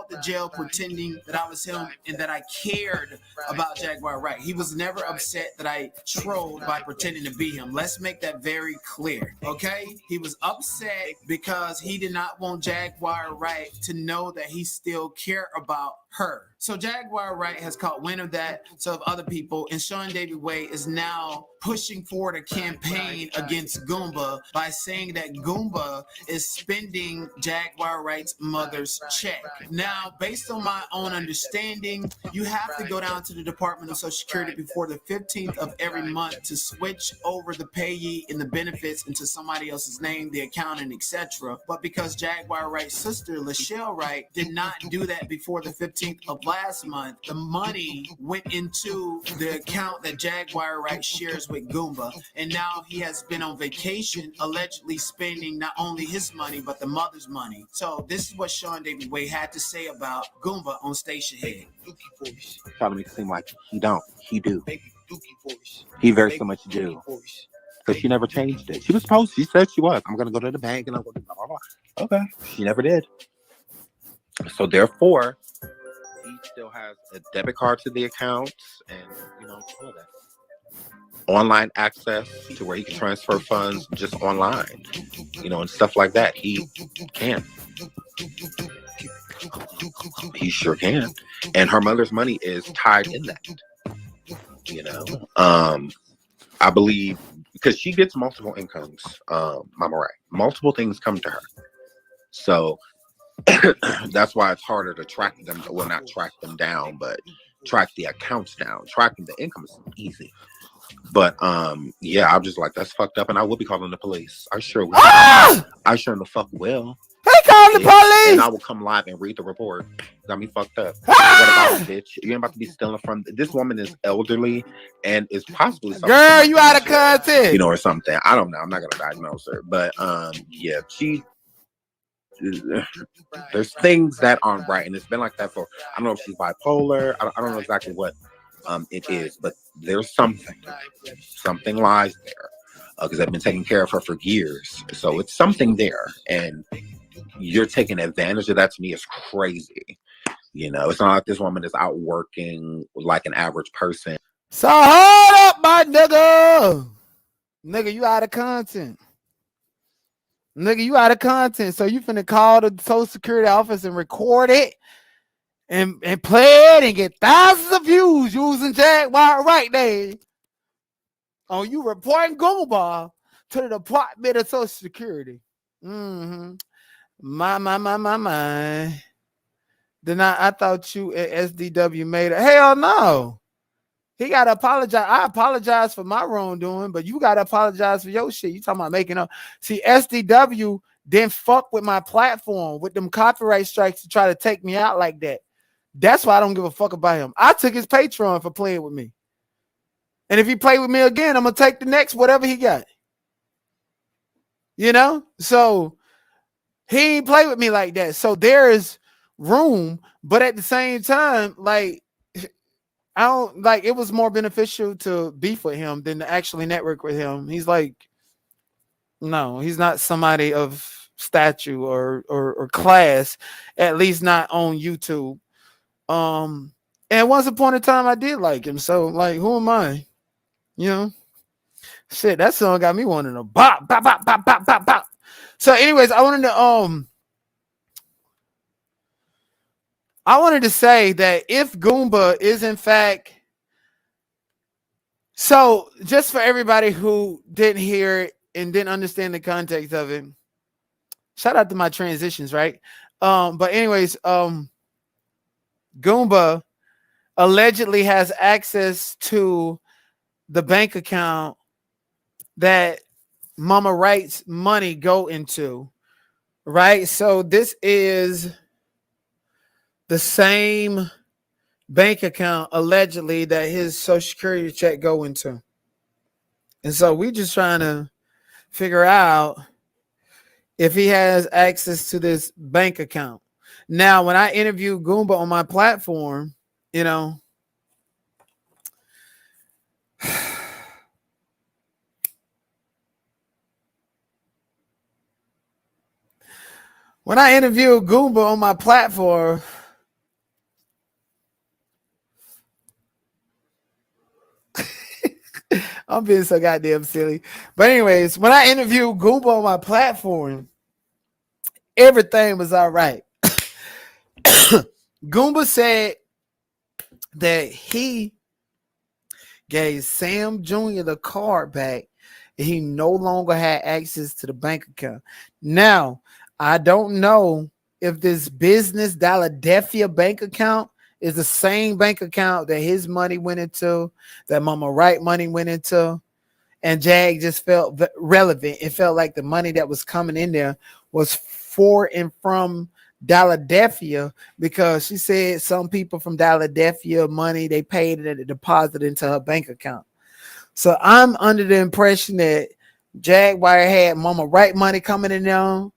the jail pretending that I was him and that I cared about Jaguar Wright. He was never upset that I trolled by pretending to be him. Let's make that very clear, okay? He was upset because he did not want Jaguar Wright to know that he still cared about her. So Jaguar Wright has caught wind of that, so have other people, and Sean David Way is now pushing forward a campaign against Goomba by saying that Goomba is spending Jaguar Wright's mother's check. Now, based on my own understanding, you have to go down to the Department of Social Security before the 15th of every month to switch over the payee and the benefits into somebody else's name, the accountant, etc. But because Jaguar Wright's sister, Lachelle Wright, did not do that before the 15th of last month, the money went into the account that Jaguar Wright shares with Goomba, and now he has been on vacation, allegedly spending not only his money but the mother's money. So this is what Sean David Way had to say about Goomba on Station Head. Trying to make it seem like he don't. He do. He very so much do. Because she never changed it. She was supposed. She said she was. I'm gonna go to the bank and I'm gonna blah blah blah. Okay. She never did. So therefore, he still has a debit card to the accounts and all of that. Online access to where he can transfer funds just online, and stuff like that. He can. He sure can. And her mother's money is tied in that. I believe because she gets multiple incomes, Mama Ray. Multiple things come to her. So that's why it's harder to track them. Well, not track them down, but track the accounts down. Tracking the income is easy. But yeah, I'm just like, that's fucked up, and I will be calling the police. I sure will. I sure the fuck will. Hey, call the police! And I will come live and read the report. Got me fucked up. What about it, bitch? You ain't about to be stealing from this woman is elderly and is possibly girl, you out of content. Or something. I don't know. I'm not gonna diagnose her. But yeah, there's things that aren't right, and it's been like that for I don't know if she's bipolar. I don't know exactly what it is, but there's something lies there because I've been taking care of her for years, so it's something there, and you're taking advantage of that. To me, is crazy. It's not like this woman is out working like an average person. So hold up, my nigga, you out of content. Nigga, you out of content. So you finna call the Social Security office and record it and play it and get thousands of views using Jaguar right there. Oh, you reporting Goomba to the Department of Social Security. My. Then I thought you at SDW made it. Hell no. He got to apologize. I apologize for my wrongdoing, but you got to apologize for your shit. You talking about making up. See, SDW didn't fuck with my platform with them copyright strikes to try to take me out like that. That's why I don't give a fuck about him. I took his Patreon for playing with me. And if he play with me again, I'm going to take the next whatever he got. So he ain't play with me like that. So there is room, but at the same time, like, I don't like it was more beneficial to beef with him than to actually network with him. He's like, no, he's not somebody of stature or class, at least not on YouTube. And once upon a time I did like him. So like, who am I? Shit, that song got me wanting to bop, bop, bop, bop, bop, bop, bop. So anyways, I wanted to say that if Goomba is in fact, so just for everybody who didn't hear it and didn't understand the context of it, shout out to my transitions, right? But anyways, Goomba allegedly has access to the bank account that Mama Wright's money go into, right? So this is the same bank account allegedly that his Social Security check go into. And so we just trying to figure out if he has access to this bank account. Now, when I interviewed Goomba on my platform, when I interviewed Goomba on my platform, I'm being so goddamn silly. But anyways, when I interviewed Goomba on my platform, everything was all right. Goomba said that he gave Sam Jr. the card back and he no longer had access to the bank account. Now, I don't know if this business Philadelphia bank account is the same bank account that his money went into, that Mama Wright money went into, and Jag just felt relevant. It felt like the money that was coming in there was for and from Philadelphia, because she said some people from Philadelphia money they paid it and deposited into her bank account. So I'm under the impression that Jaguar had Mama Wright money coming in there,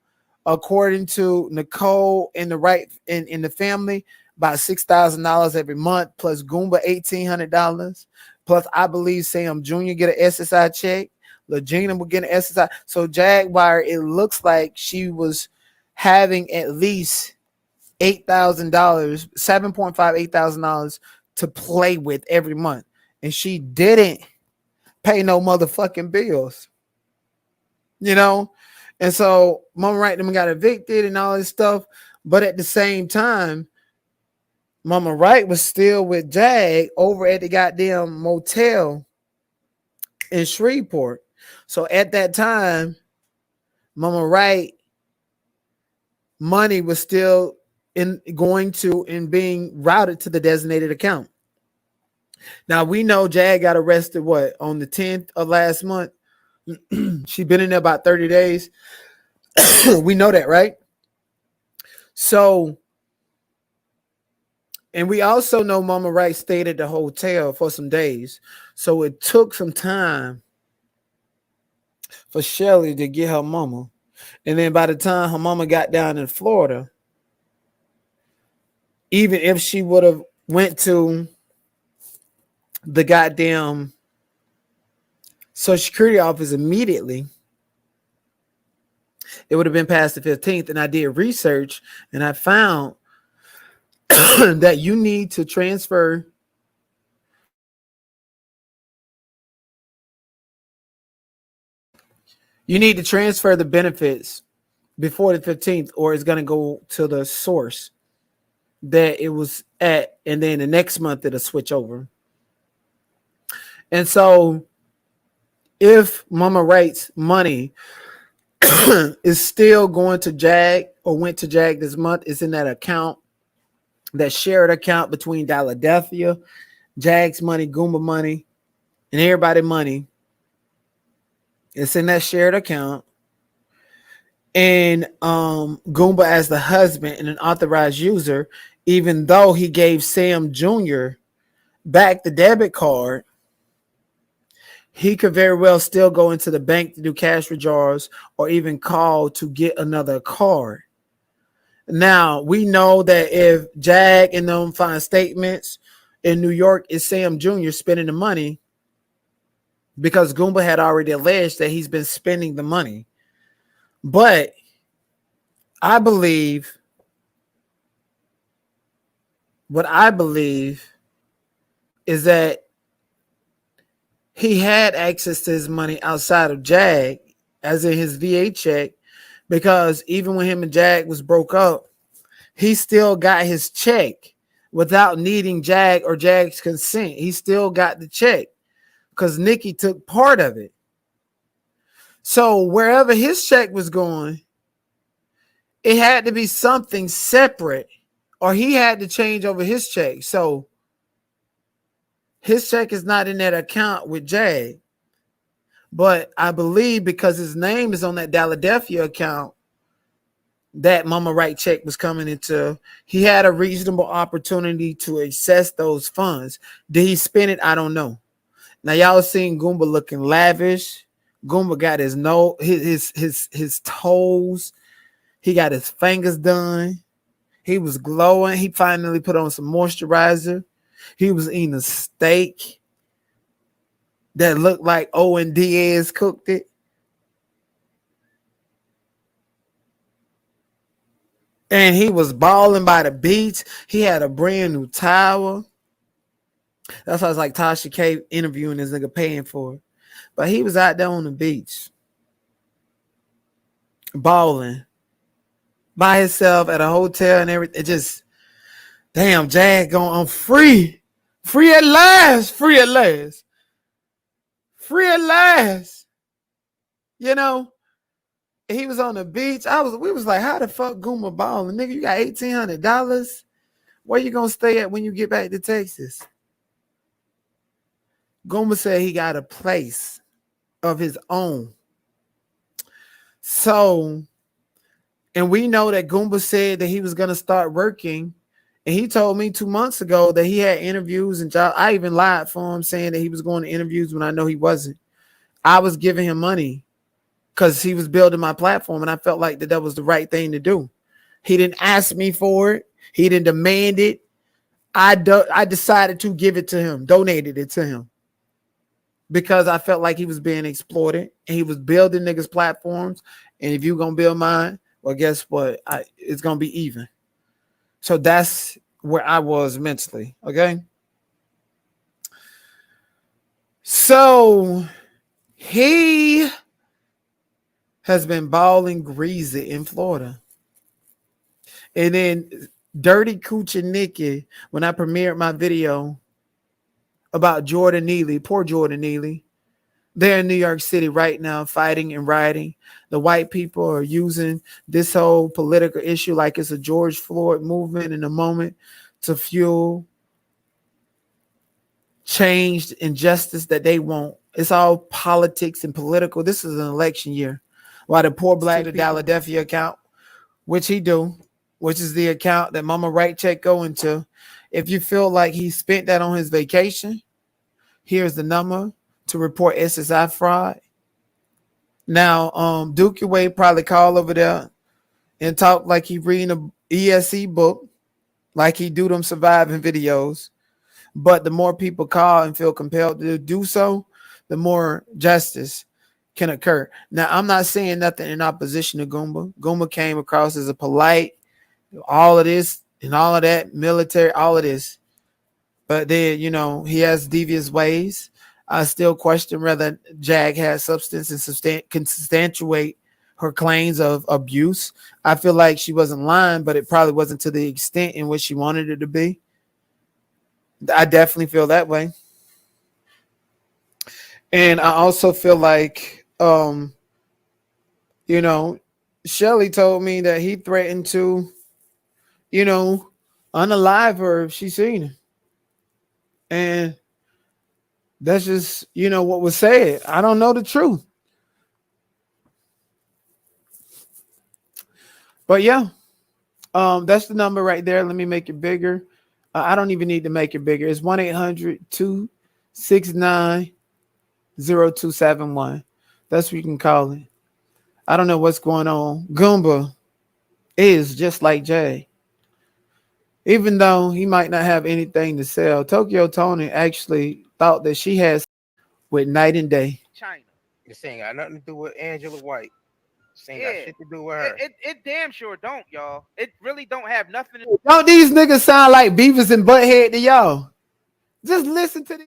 according to Nicole in the Wright in the family, about $6,000 every month, plus Goomba $1,800, plus I believe Sam Jr. get an SSI check, LaGina will get an SSI. So Jaguar, it looks like she was having at least $8,000, $7,500 to play with every month, and she didn't pay no motherfucking bills, you know. And so Mama Wright them got evicted and all this stuff, but at the same time, Mama Wright was still with Jag over at the goddamn motel in Shreveport. So at that time, Mama Wright money was still going to and being routed to the designated account. Now we know Jag got arrested on the 10th of last month. She been in there about 30 days. We know that, right? So, and we also know Mama Wright stayed at the hotel for some days. So it took some time for Shelly to get her mama. And then by the time her mama got down in Florida, even if she would have went to the goddamn Social Security office immediately, it would have been past the 15th. And I did research and I found that you need to transfer the benefits before the 15th, or it's going to go to the source that it was at, and then the next month it'll switch over. And so if Mama Wright's money is still going to Jag or went to Jag this month, it's in that account, that shared account between Philadelphia, Jag's money, Goomba money, and everybody money. It's in that shared account. And Goomba, as the husband and an authorized user, even though he gave Sam Jr. back the debit card, he could very well still go into the bank to do cash withdrawals or even call to get another card. Now, we know that if Jag and them find statements in New York, is Sam Jr. spending the money, because Goomba had already alleged that he's been spending the money. But I believe, what I believe is that he had access to his money outside of Jag, as in his VA check, because even when him and Jag was broke up, he still got his check without needing Jag or Jag's consent. He still got the check because Nikki took part of it. So wherever his check was going, it had to be something separate, or he had to change over his check. So his check is not in that account with Jag. But I believe because his name is on that Philadelphia account that Mama Wright check was coming into, he had a reasonable opportunity to access those funds. Did he spend it? I don't know. Now y'all seen Goomba looking lavish. Goomba got his nose, his toes. He got his fingers done. He was glowing. He finally put on some moisturizer. He was eating a steak that looked like Owen Diaz cooked it. And he was balling by the beach. He had a brand new towel. That's why I was like Tasha K interviewing this nigga, paying for it. But he was out there on the beach, balling by himself at a hotel and everything. It just, damn, Jag going on free. Free at last. Free at last. Free at last. You know, he was on the beach. We was like, how the fuck Goomba balling? Nigga, you got $1,800. Where you gonna stay at when you get back to Texas? Goomba said he got a place of his own. So, and we know that Goomba said that he was gonna start working. And he told me 2 months ago that he had interviews and jobs. I even lied for him saying that he was going to interviews when I know he wasn't. I was giving him money because he was building my platform, and I felt like that was the right thing to do. He didn't ask me for it. He didn't demand it. I decided to give it to him, donated it to him, because I felt like he was being exploited and he was building niggas' platforms. And if you're going to build mine, well, guess what? It's going to be even. So that's where I was mentally, okay? So he has been balling greasy in Florida. And then Dirty Coochie Nikki, when I premiered my video about Jordan Neely, poor Jordan Neely, they're in New York City right now fighting and rioting. The white people are using this whole political issue like it's a George Floyd movement in a moment to fuel changed injustice that they want. It's all politics and political. This is an election year. While the poor black the Philadelphia account, which he do, which is the account that Mama Right check go into. If you feel like he spent that on his vacation, here's the number to report SSI fraud. Now, Dookie Wade probably call over there and talk like he reading a ESE book, like he do them surviving videos. But the more people call and feel compelled to do so, the more justice can occur. Now, I'm not saying nothing in opposition to Goomba. Goomba came across as a polite, all of this and all of that, military, all of this. But then, you know, he has devious ways. I still question whether Jag has substance and can substantiate her claims of abuse. I feel like she wasn't lying, but it probably wasn't to the extent in which she wanted it to be. I definitely feel that way. And I also feel like, you know, Shelly told me that he threatened to, you know, unalive her if she seen him. And that's just, you know, what was said. I don't know the truth. But yeah, that's the number right there. Let me make it bigger. I don't even need to make it bigger. It's 1-800-269-0271. That's what you can call it. I don't know what's going on. Goomba is just like Jay. Even though he might not have anything to sell, Tokyo Tony actually thought that she has with Night and Day. China. This ain't got nothing to do with Angela White. This ain't got shit to do with her. It damn sure don't, y'all. It really don't have nothing to do. Don't these niggas sound like Beavis and Butthead to y'all? Just listen to this.